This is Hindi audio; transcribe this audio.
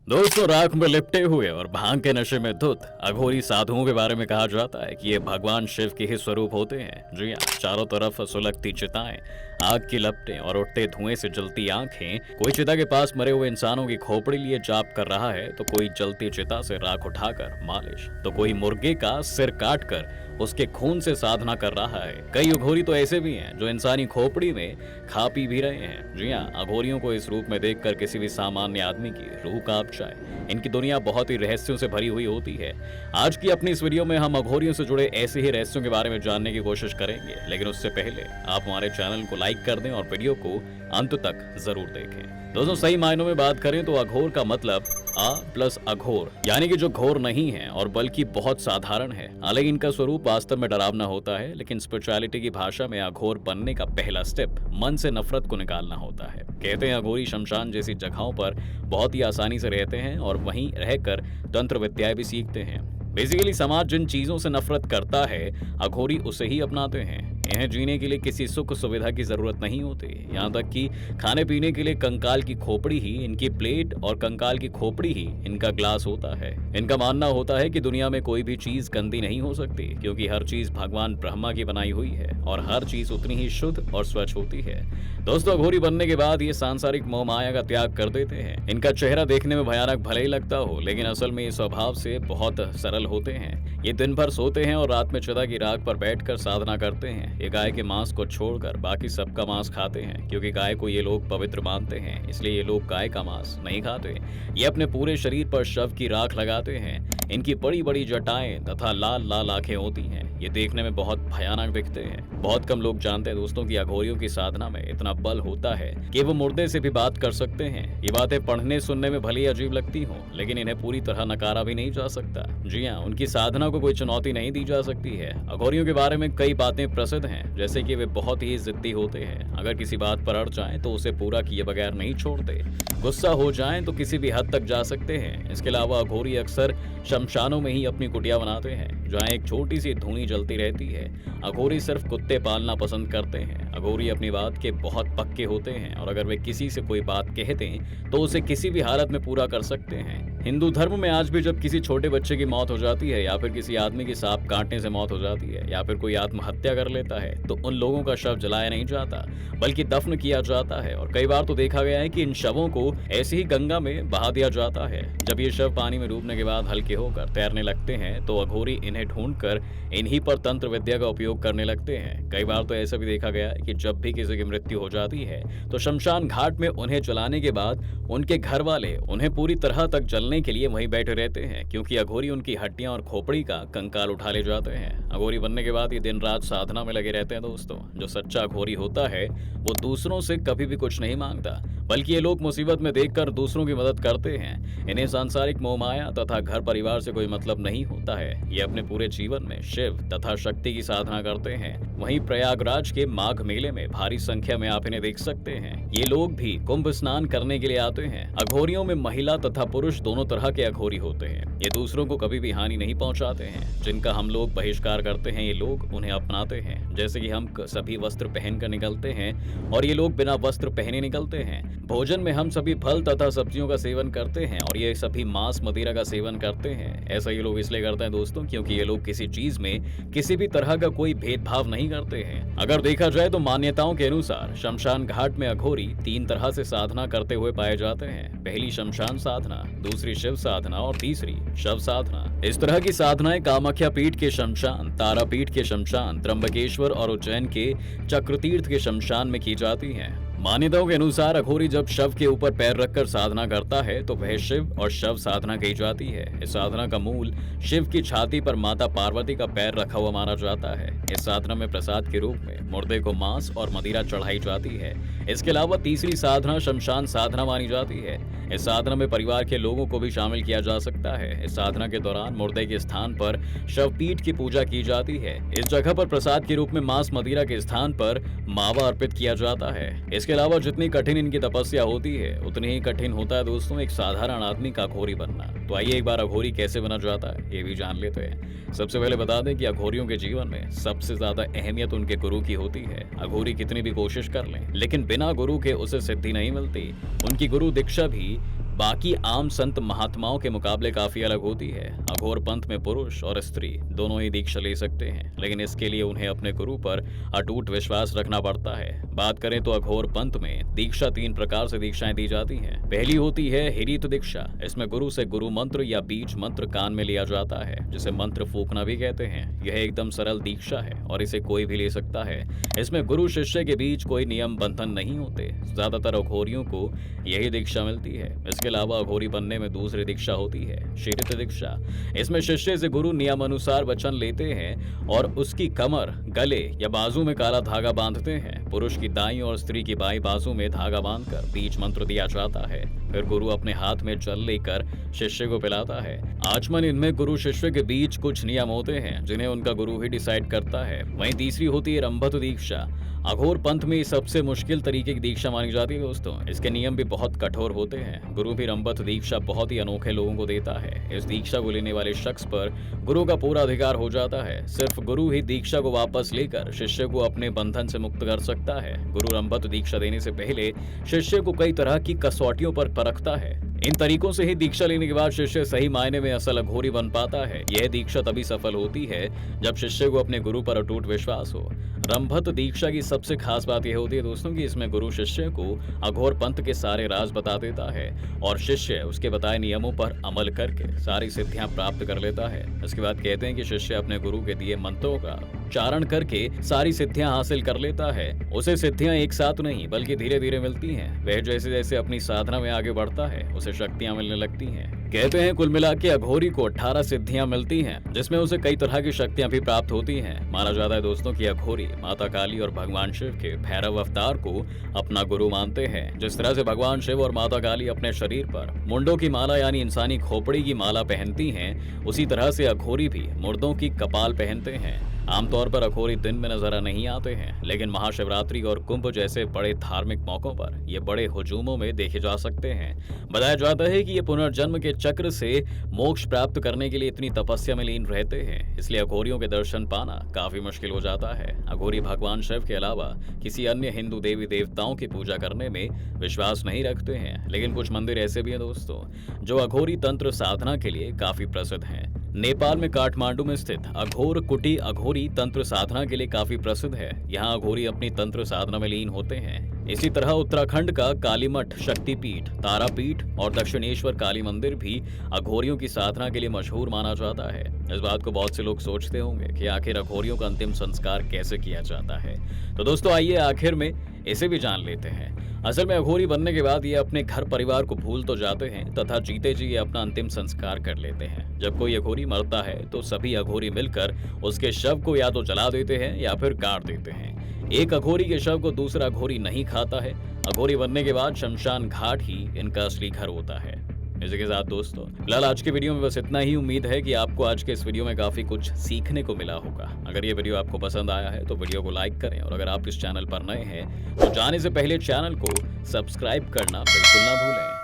दोस्तों, राख में लिपटे हुए और भांग के नशे में धुत अघोरी साधुओं के बारे में कहा जाता है कि ये भगवान शिव के ही स्वरूप होते हैं। जी हाँ, चारों तरफ सुलगती चिताएं, आग की लपटें और उठते धुएं से जलती आंखें। कोई चिता के पास मरे हुए इंसानों की खोपड़ी लिए जाप कर रहा है, तो कोई जलती चिता से राख उठाकर मालिश, तो कोई मुर्गे का सिर काट कर उसके खून से साधना कर रहा है। कई अघोरी तो ऐसे भी हैं जो इंसानी खोपड़ी में खा पी भी रहे हैं। जी हाँ, अघोरियों को इस रूप में देखकर किसी भी सामान्य आदमी की रूह कांप जाए। इनकी दुनिया बहुत ही रहस्यों से भरी हुई होती है। आज की अपनी इस वीडियो में हम अघोरियों से जुड़े ऐसे ही रहस्यों के बारे में जानने की कोशिश करेंगे, लेकिन उससे पहले आप हमारे चैनल को लाइक कर दें और वीडियो को अंत तक जरूर देखें। दोस्तों, सही मायनों में बात करें तो अघोर का मतलब आ प्लस अघोर, यानी कि जो घोर नहीं है और बल्कि बहुत साधारण है। हालांकि इनका स्वरूप वास्तव में डरावना होता है, लेकिन स्पिरिचुअलिटी की भाषा में अघोर बनने का पहला स्टेप मन से नफरत को निकालना होता है। कहते हैं अघोरी शमशान जैसी जगहों पर बहुत ही आसानी से रहते हैं और वहीं रहकर तंत्र विद्याएं भी सीखते हैं। बेसिकली समाज जिन चीजों से नफरत करता है, अघोरी उसे ही अपनाते हैं। इन्हें जीने के लिए किसी सुख सुविधा की जरूरत नहीं होती, यहाँ तक कि खाने पीने के लिए कंकाल की खोपड़ी ही इनकी प्लेट और कंकाल की खोपड़ी ही इनका ग्लास होता है। इनका मानना होता है कि दुनिया में कोई भी चीज गंदी नहीं हो सकती, क्योंकि हर चीज भगवान ब्रह्मा की बनाई हुई है और हर चीज उतनी ही शुद्ध और स्वच्छ होती है। दोस्तों, अघोरी बनने के बाद ये सांसारिक मोह माया का त्याग कर देते हैं। इनका चेहरा देखने में भयानक भले ही लगता हो, लेकिन असल में ये स्वभाव से बहुत सरल होते हैं। ये दिन भर सोते हैं और रात में चिता की राख पर बैठकर साधना करते हैं। ये गाय के मांस को छोड़कर बाकी सबका मांस खाते हैं, क्योंकि गाय को ये लोग पवित्र मानते हैं, इसलिए ये लोग गाय का मांस नहीं खाते। ये अपने पूरे शरीर पर शव की राख लगाते हैं। इनकी बड़ी बड़ी जटाएं तथा लाल लाल आंखें होती हैं। ये देखने में बहुत भयानक दिखते हैं। बहुत कम लोग जानते हैं दोस्तों कि अघोरियों की साधना में इतना बल होता है कि वो मुर्दे से भी बात कर सकते हैं। ये बातें पढ़ने सुनने में भले ही अजीब लगती हों, लेकिन इन्हें पूरी तरह नकारा भी नहीं जा सकता। जी हाँ, उनकी साधना को कोई चुनौती नहीं दी जा सकती है। अघोरियों के बारे में कई बातें प्रसिद्ध हैं, जैसे कि वे बहुत ही जिद्दी होते हैं। अगर किसी बात पर अड़ जाएं तो उसे पूरा किए बगैर नहीं छोड़ते। गुस्सा हो जाएं तो किसी भी हद तक जा सकते हैं। इसके अलावा अघोरी अक्सर शमशानों में ही अपनी कुटिया बनाते हैं, जहाँ एक छोटी सी धूनी जलती रहती है। अघोरी सिर्फ कुत्ते पालना पसंद करते हैं। अघोरी अपनी बात के बहुत पक्के होते हैं और अगर वे किसी से कोई बात कह दें तो उसे किसी भी हालत में पूरा कर सकते हैं। हिंदू धर्म में आज भी जब किसी छोटे बच्चे की मौत हो जाती है, या फिर किसी आदमी की सांप काटने से मौत हो जाती है, या फिर कोई आत्महत्या कर लेता है, तो उन लोगों का शव जलाया नहीं जाता, बल्कि दफन किया जाता है। और कई बार तो देखा गया है कि इन शवों को ऐसे ही गंगा में बहा दिया जाता है। जब ये शव पानी में डूबने के बाद हल्के होकर तैरने लगते हैं, तो अघोरी इन्हें ढूंढकर इन्हीं पर तंत्र विद्या का उपयोग करने लगते हैं। कई बार तो ऐसा भी देखा गया है कि जब भी किसी की मृत्यु हो जाती है, तो शमशान घाट में उन्हें जलाने के बाद उनके घर वाले उन्हें पूरी तरह तक जलने के लिए वहीं बैठे रहते हैं, क्योंकि अघोरी उनकी हड्डियां और खोपड़ी का कंकाल उठा ले जाते हैं। अघोरी बनने के बाद ये दिन रात साधना में लगे रहते हैं। दोस्तों, जो सच्चा अघोरी होता है वो दूसरों से कभी भी कुछ नहीं मांगता, बल्कि ये लोग मुसीबत में देखकर दूसरों की मदद करते हैं। इन्हें सांसारिक मोहमाया तथा घर परिवार से कोई मतलब नहीं होता है। ये अपने पूरे जीवन में शिव तथा शक्ति की साधना करते हैं। वहीं प्रयागराज के माघ मेले में भारी संख्या में आप इन्हें देख सकते हैं। ये लोग भी कुंभ स्नान करने के लिए आते हैं। अघोरियों में महिला तथा पुरुष दोनों तरह के अघोरी होते हैं। ये दूसरों को कभी भी हानि नहीं पहुंचाते हैं। जिनका हम लोग बहिष्कार करते हैं, ये लोग उन्हें अपनाते हैं। जैसे कि हम सभी वस्त्र पहनकर निकलते हैं और ये लोग बिना वस्त्र पहने निकलते हैं। भोजन में हम सभी फल तथा सब्जियों का सेवन करते हैं और ये सभी मांस मदिरा का सेवन करते हैं। ऐसा ये लोग इसलिए करते हैं दोस्तों, क्योंकि ये लोग किसी चीज में किसी भी तरह का कोई भेदभाव नहीं करते हैं। अगर देखा जाए तो मान्यताओं के अनुसार शमशान घाट में अघोरी 3 तरह से साधना करते हुए पाए जाते हैं। पहली शमशान साधना, दूसरी शिव साधना और तीसरी शव साधना। इस तरह की साधनाएं कामाख्या पीठ के शमशान, तारापीठ के शमशान, त्र्यंबकेश्वर और उज्जैन के चक्रतीर्थ के शमशान में की जाती हैं। मान्यताओं के अनुसार अघोरी जब शव के ऊपर पैर रखकर साधना करता है, तो वह शिव और शव साधना कही जाती है। इस साधना का मूल शिव की छाती पर माता पार्वती का पैर रखा हुआ माना जाता है। इस साधना में प्रसाद के रूप में मुर्दे को मांस और मदिरा चढ़ाई जाती है। इसके अलावा तीसरी साधना शमशान साधना मानी जाती है। इस साधना में परिवार के लोगों को भी शामिल किया जा सकता है। इस साधना के दौरान मुर्दे के स्थान पर शवपीठ की पूजा की जाती है। इस जगह पर प्रसाद के रूप में मांस मदिरा के स्थान पर मावा अर्पित किया जाता है। इसके अलावा जितनी कठिन इनकी तपस्या होती है, उतनी ही कठिन होता है दोस्तों एक साधारण आदमी का अघोरी बनना। तो आइए एक बार अघोरी कैसे बना जाता है ये भी जान लेते हैं। सबसे पहले बता दें कि अघोरियों के जीवन में सबसे ज्यादा अहमियत उनके गुरु की होती है। अघोरी कितनी भी कोशिश कर लें, लेकिन बिना गुरु के उसे सिद्धि नहीं मिलती। उनकी गुरु दीक्षा भी बाकी आम संत महात्माओं के मुकाबले काफी अलग होती है। अघोर पंथ में पुरुष और स्त्री दोनों ही दीक्षा ले सकते हैं, लेकिन इसके लिए उन्हें अपने गुरु पर अटूट विश्वास रखना पड़ता है। बात करें तो अघोर पंथ में दीक्षा 3 प्रकार से दीक्षाएं दी जाती हैं। पहली होती है हिरीत दीक्षा। इसमें गुरु से गुरु मंत्र या बीज मंत्र कान में लिया जाता है, जिसे मंत्र फूकना भी कहते हैं। यह एकदम सरल दीक्षा है और इसे कोई भी ले सकता है। इसमें गुरु शिष्य के बीच कोई नियम बंधन नहीं होते। ज्यादातर अघोरियों को यही दीक्षा मिलती है। इसके अलावा अघोरी बनने में दूसरी दीक्षा होती है शीरित दीक्षा। इसमें शिष्य से गुरु नियमानुसार वचन लेते हैं और उसकी कमर, गले या बाजू में काला धागा बांधते हैं। पुरुष की दाईं और स्त्री की बाईं बाजू में धागा बांधकर बीज मंत्र दिया जाता है। फिर गुरु अपने हाथ में जल लेकर शिष्य को पिलाता है। आचमन इनमें गुरु शिष्य के बीच कुछ नियम होते हैं जिन्हें उनका गुरु ही डिसाइड करता है। वहीं तीसरी होती है रंभत दीक्षा। अघोर पंथ में सबसे मुश्किल तरीके की दीक्षा मानी जाती है दोस्तों। इसके नियम भी बहुत कठोर होते हैं। गुरु भी रंभत दीक्षा बहुत ही अनोखे लोगों को देता है। इस दीक्षा को लेने वाले शख्स पर गुरु का पूरा अधिकार हो जाता है। सिर्फ गुरु ही दीक्षा को वापस लेकर शिष्य को अपने बंधन से मुक्त कर सकता है। गुरु रंभत दीक्षा देने से पहले शिष्य को कई तरह की कसौटियों पर परखता है। इन तरीकों से ही दीक्षा लेने के बाद शिष्य सही मायने में असल अघोरी बन पाता है। यह दीक्षा तभी सफल होती है जब शिष्य को अपने गुरु पर अटूट विश्वास हो। रंभत दीक्षा की सबसे खास बात यह होती है दोस्तों कि इसमें गुरु शिष्य को अघोर पंथ के सारे राज बता देता है और शिष्य उसके बताए नियमों पर अमल करके सारी सिद्धियां प्राप्त कर लेता है। इसके बाद कहते हैं कि शिष्य अपने गुरु के दिए मंत्रों का उच्चारण करके सारी सिद्धियां हासिल कर लेता है। उसे सिद्धियां एक साथ नहीं बल्कि धीरे धीरे मिलती हैं। वह जैसे जैसे अपनी साधना में आगे बढ़ता है उसे शक्तियां मिलने लगती हैं। कहते हैं कुल मिला के अघोरी को 18 सिद्धियां मिलती हैं, जिसमें उसे कई तरह की शक्तियां भी प्राप्त होती हैं। माना जाता है दोस्तों कि अघोरी माता काली और भगवान शिव के भैरव अवतार को अपना गुरु मानते हैं। जिस तरह से भगवान शिव और माता काली अपने शरीर पर मुंडों की माला यानी इंसानी खोपड़ी की माला पहनती हैं, उसी तरह से अघोरी भी मुर्दों की कपाल पहनते हैं। आमतौर पर अघोरी दिन में नजर नहीं आते हैं, लेकिन महाशिवरात्रि और कुंभ जैसे बड़े धार्मिक मौकों पर ये बड़े हुजूमों में देखे जा सकते हैं। बताया जाता है कि ये पुनर्जन्म के चक्र से मोक्ष प्राप्त करने के लिए इतनी तपस्या में लीन रहते हैं, इसलिए अघोरियों के दर्शन पाना काफी मुश्किल हो जाता है। अघोरी भगवान शिव के अलावा किसी अन्य हिंदू देवी देवताओं की पूजा करने में विश्वास नहीं रखते हैं, लेकिन कुछ मंदिर ऐसे भी हैं दोस्तों जो अघोरी तंत्र साधना के लिए काफी प्रसिद्ध हैं। नेपाल में काठमांडू में स्थित अघोर कुटी अघोरी तंत्र साधना के लिए काफी प्रसिद्ध है। यहाँ अघोरी अपनी तंत्र साधना में लीन होते हैं। इसी तरह उत्तराखंड का कालीमठ शक्तिपीठ, तारापीठ और दक्षिणेश्वर काली मंदिर भी अघोरियों की साधना के लिए मशहूर माना जाता है। इस बात को बहुत से लोग सोचते होंगे कि आखिर अघोरियों का अंतिम संस्कार कैसे किया जाता है। तो दोस्तों आइए आखिर में इसे भी जान लेते हैं। असल में अघोरी बनने के बाद ये अपने घर परिवार को भूल तो जाते हैं तथा जीते जी ये अपना अंतिम संस्कार कर लेते हैं। जब कोई अघोरी मरता है तो सभी अघोरी मिलकर उसके शव को या तो जला देते हैं या फिर काट देते हैं। एक अघोरी के शव को दूसरा अघोरी नहीं खाता है। अघोरी बनने के बाद शमशान घाट ही इनका असली घर होता है। इसी के साथ दोस्तों फिलहाल आज के वीडियो में बस इतना ही। उम्मीद है कि आपको आज के इस वीडियो में काफी कुछ सीखने को मिला होगा। अगर ये वीडियो आपको पसंद आया है तो वीडियो को लाइक करें और अगर आप इस चैनल पर नए हैं तो जाने से पहले चैनल को सब्सक्राइब करना बिल्कुल ना भूलें।